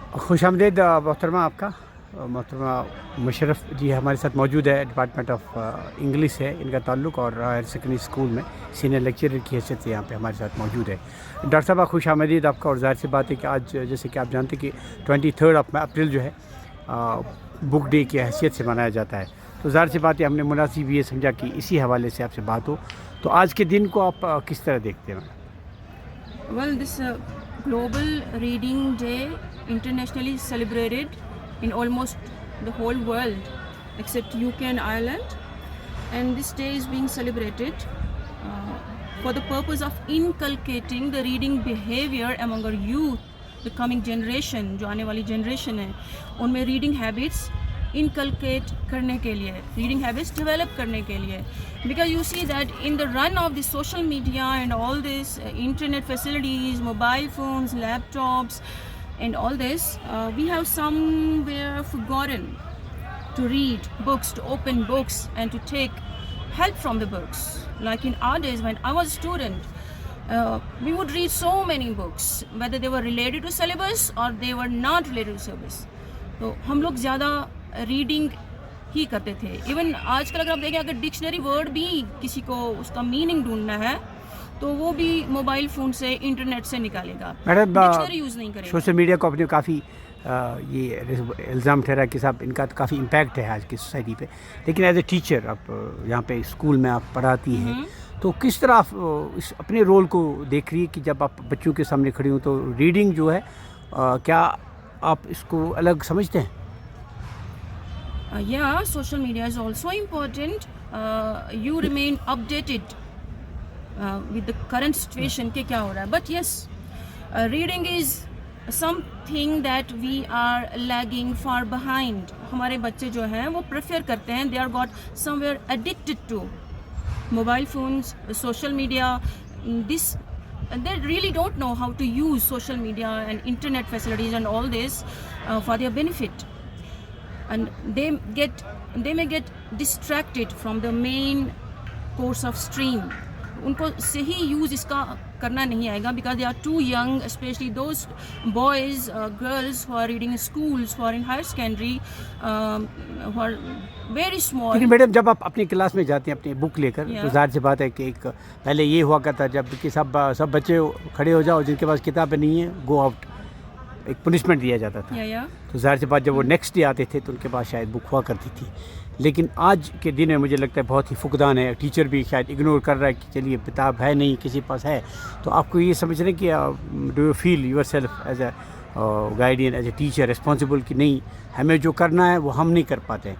खुशामदीद मोहतरमा आपका। मोहतरमा मुशर्रफ जी हमारे साथ मौजूद है। डिपार्टमेंट ऑफ इंग्लिश है इनका ताल्लुक़ और हायर सेकेंडरी स्कूल में सीनियर लेक्चरर की हैसियत से यहाँ पे हमारे साथ मौजूद है। डॉक्टर साहब खुशामदीद आपका। और ज़ाहिर सी बात है कि आज जैसे कि आप जानते हैं कि 23 अप्रैल जो है बुक डे की हैसियत से मनाया जाता है। तो ज़ाहिर सी बात है हमने मुनासिब ये समझा कि इसी हवाले से आपसे बात हो। तो आज के दिन को आप किस तरह देखते हैं? Well, this Global Reading Day internationally celebrated in almost the whole world except UK and Ireland, and this day is being celebrated for the purpose of inculcating the reading behavior among our youth, the coming generation, जो आने वाली generation है, उनमें reading habits inculcate करने के लिए, reading habits develop करने के लिए, because you see that in the run of the social media and all this internet facilities, mobile phones, laptops and all this, we have somewhere forgotten to read books, to open books and to take help from the books. Like in our days when I was a student, we would read so many books, whether they were related to syllabus or they were not related to syllabus. तो हम लोग ज़्यादा reading ही करते थे। Even आजकल अगर आप देखें, अगर डिक्शनरी वर्ड भी किसी को उसका मीनिंग ढूंढना है तो वो भी मोबाइल फ़ोन से इंटरनेट से निकालेगा, डिक्शनरी यूज़ नहीं करेगा। सोशल मीडिया को अपने काफ़ी ये इल्ज़ाम ठहरा कि साहब इनका तो काफ़ी इम्पैक्ट है आज की सोसाइटी पे, लेकिन एज ए टीचर आप यहाँ पे स्कूल में आप पढ़ाती हैं, तो किस तरह आप इस अपने रोल को देख रही है कि जब आप बच्चों के सामने खड़ी हो तो रीडिंग जो है क्या आप इसको अलग समझते हैं? Yeah, social media is also important. You remain updated with the current situation के क्या हो रहा है. But yes, reading is something that we are lagging far behind. हमारे बच्चे जो हैं वो prefer करते हैं, they are got somewhere addicted to mobile phones, social media. They really don't know how to use social media and internet facilities and all this for their benefit. And they may get distracted from the main course of stream. उनको सही use इसका करना नहीं आएगा, because they are too young, especially those boys, girls who are reading in schools, who are in higher secondary, who are very small. लेकिन madam जब आप अपनी क्लास में जाती हैं अपनी बुक लेकर, तो ज़ाहिर सी बात है कि एक पहले ये हुआ करता जब कि सब बच्चे खड़े हो जाओ, जिनके पास किताबें नहीं है गो आउट, एक पनिशमेंट दिया जाता था। तो ज़ाहिर सी बात जब वो नेक्स्ट डे आते थे तो उनके पास शायद बुक हुआ करती थी। लेकिन आज के दिन में मुझे लगता है बहुत ही फुकदान है, टीचर भी शायद इग्नोर कर रहा है कि चलिए किताब है नहीं, किसी पास है। तो आपको ये समझ रहे कि do you feel yourself as a guardian, as a teacher responsible कि नहीं हमें जो करना है वो हम नहीं कर पाते?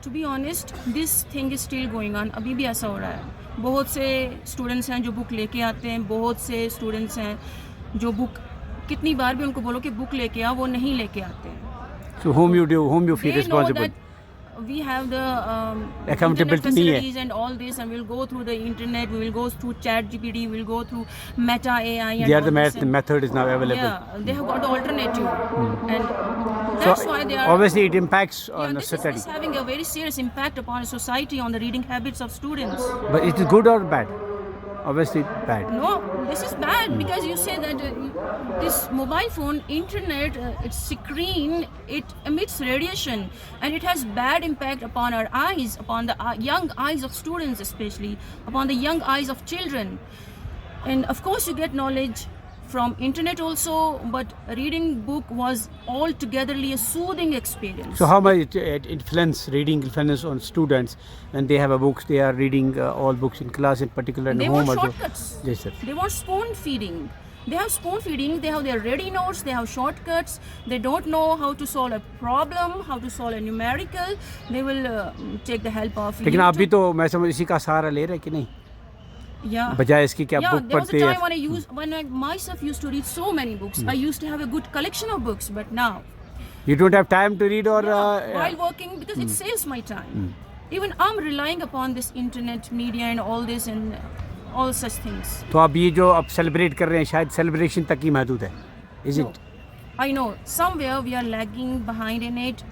To be honest, this thing is still going on. अभी भी ऐसा हो रहा है। बहुत से स्टूडेंट्स हैं जो बुक लेके आते हैं, बहुत से स्टूडेंट्स हैं जो बुक कितनी बार भी उनको बोलो कि बुक लेके आओ, वो नहीं लेके आते हैं। So whom you feel responsible? We have the accountability facilities and all this, and we'll go through the internet, we will go through ChatGPT, we'll go through Meta AI and all this. The method is now available. Yeah, they have got the alternative, and that's why they are. Obviously, it impacts on the study. This is having a very serious impact upon society, on the reading habits of students. But it is good or bad? Obviously bad. No, this is bad because you say that this mobile phone, internet, its screen, it emits radiation and it has bad impact upon our eyes, upon the young eyes of students especially, upon the young eyes of children. And of course you get knowledge from internet also, but reading book was altogetherly a soothing experience. So how much reading influence on students when they have a books, they are reading all books in class in particular and they home want also? Shortcuts. Yes, sir. They want spoon feeding. They have spoon feeding, they have their ready notes, they have shortcuts, they don't know how to solve a problem, how to solve a numerical, they will take the help of लेकिन आप भी तो मैं समझ इसी का सहारा ले रहे हैं कि नहीं? Yeah. बजाय इसकी कि आप बुक पढ़ते हैं। There was a time when I myself used to read so many books. I used to have a good collection of books, but now you don't have time to read or while working, because it saves my time. Even I'm relying upon this internet media and all this and all such things. तो आप ये जो आप celebrate कर रहे हैं शायद celebration तक ही महदूद है, is it? I know somewhere we are lagging behind in it.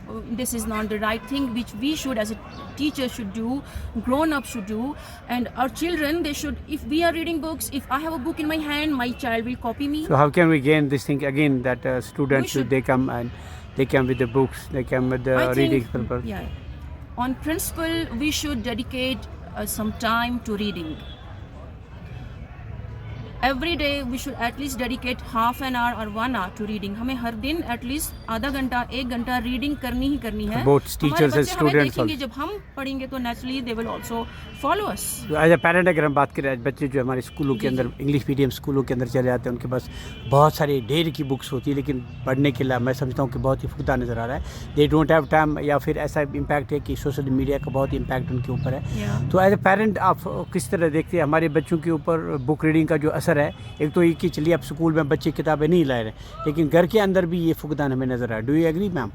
This is not the right thing which we should as a teacher should do, grown up should do, and our children, they should, if we are reading books, if I have a book in my hand, my child will copy me. So how can we gain this thing again that students should- they come and they come with the books, they come with the I reading think, purpose? yeah, on principle we should dedicate some time to reading. Every day we should at least dedicate half an hour or 1 hour to reading. हमें हर दिन at least आधा घंटा 1 घंटा reading करनी ही करनी है. Both हमारे teachers and बच्चे हमें students देखेंगे, also. जब हम पढ़ेंगे तो naturally they will also follow us. As a parent अगर हम बात करें, आज बच्चे जो हमारे स्कूलों के अंदर इंग्लिश मीडियम स्कूलों के अंदर चले जाते हैं, उनके पास बहुत सारी ढेर की बुक्स होती है, लेकिन पढ़ने के लिए मैं समझता हूँ कि बहुत ही फुकदा नज़र आ रहा है. दे डोंट हैव टाइम, या फिर ऐसा इम्पैक्ट है कि सोशल मीडिया का बहुत इम्पैक्ट उनके ऊपर है. Yeah. तो एज ए पेरेंट आप किस तरह देखते हैं हमारे बच्चों के ऊपर बुक रीडिंग का जो असर है? एक तो ये कि चलिए अब स्कूल में बच्चे किताबें नहीं ला रहे, लेकिन घर के अंदर भी ये फुकदान हमें नज़र आ रहा है. Do you agree ma'am?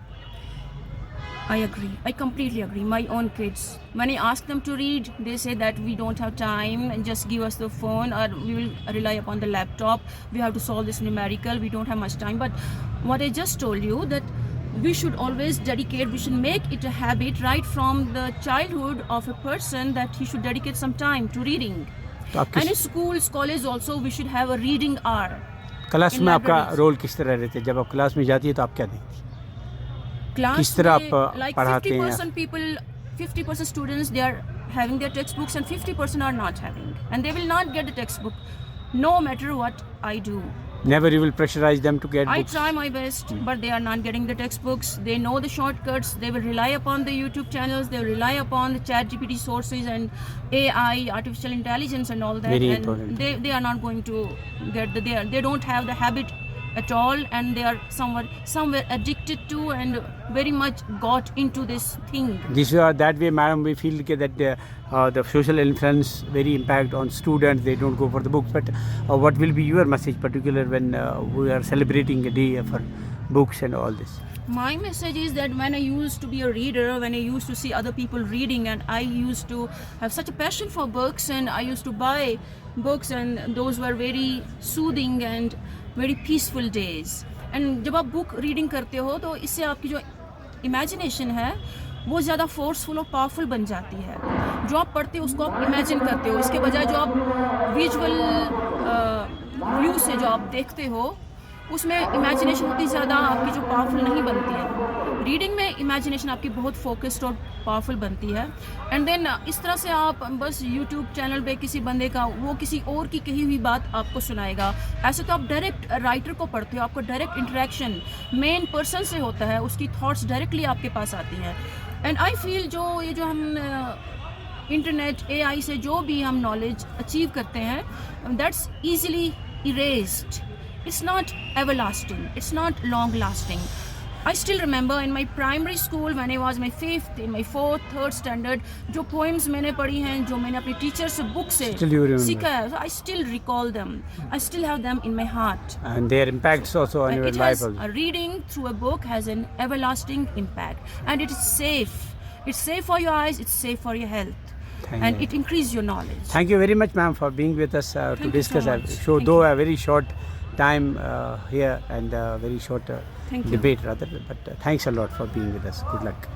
I agree. I completely agree. My own kids, when I ask them to read, they say that we don't have time and just give us the phone, or we will rely upon the laptop. We have to solve this numerical. We don't have much time. But what I just told you, that we should always dedicate, we should make it a habit right from the childhood of a person, that he should dedicate some time to reading. तो आप And in किस schools, college also, we should have a reading hour. Class in में आपका libraries. Role किस तरह रहते हैं? जब आप क्लास में जाती है तो आप क्या देखती हैं? Class किस तरह में, आप like पढ़ाते हैं? 50% people, 50% students, they are having their textbooks and 50% are not having, and they will not get the textbook no matter what I do. Never you will pressurize them to get I books. try my best, but they are not getting the textbooks. They know the shortcuts. They will rely upon the YouTube channels. They will rely upon the ChatGPT sources and AI, artificial intelligence, and all that. Very and important. they are not going to get they don't have the habit at all, and they are somewhere addicted to and very much got into this thing. This that way, madam, we feel that the social influence very impact on students. They don't go for the books. But what will be your message, particular when we are celebrating a day for books and all this? My message is that when I used to be a reader, when I used to see other people reading, and I used to have such a passion for books, and I used to buy books, and those were very soothing and very peaceful days. And जब आप book reading करते हो तो इससे आपकी जो imagination है वो ज़्यादा फोर्सफुल और पावरफुल बन जाती है. जो आप पढ़ते हो उसको आप इमेजिन करते हो, इसके बजाय जो आप विजुअल व्यू से जो आप देखते हो उसमें इमेजिनेशन उतनी ज़्यादा आपकी जो पावरफुल नहीं बनती है. रीडिंग में इमेजिनेशन आपकी बहुत फोकस्ड और पावरफुल बनती है. एंड देन इस तरह से आप बस यूट्यूब चैनल पे किसी बंदे का वो किसी और की कही हुई बात आपको सुनाएगा. ऐसे तो आप डायरेक्ट राइटर को पढ़ते हो, आपको डायरेक्ट इंटरेक्शन मेन पर्सन से होता है, उसकी थॉट्स डायरेक्टली आपके पास आती हैं. एंड आई फील जो हम इंटरनेट AI से जो भी हम नॉलेज अचीव करते हैं, that's easily erased. It's not everlasting. It's not long lasting. I still remember in my primary school when I was my 5th, in my 4th, 3rd standard, जो poems मैंने पढ़ी हैं, जो मैंने अपने teacher से book से Still you remember. सीखा है, so I still recall them. I still have them in my heart. And their impacts also on And your it life has also. reading through a book has an everlasting impact, and it is safe. It's safe for your eyes. It's safe for your health, Thank and you. it increases your knowledge. Thank you very much, ma'am, for being with us to Thank you discuss. so much. So, Thank though you. a very short time here and very short Thank you. debate rather, but thanks a lot for being with us. Good luck.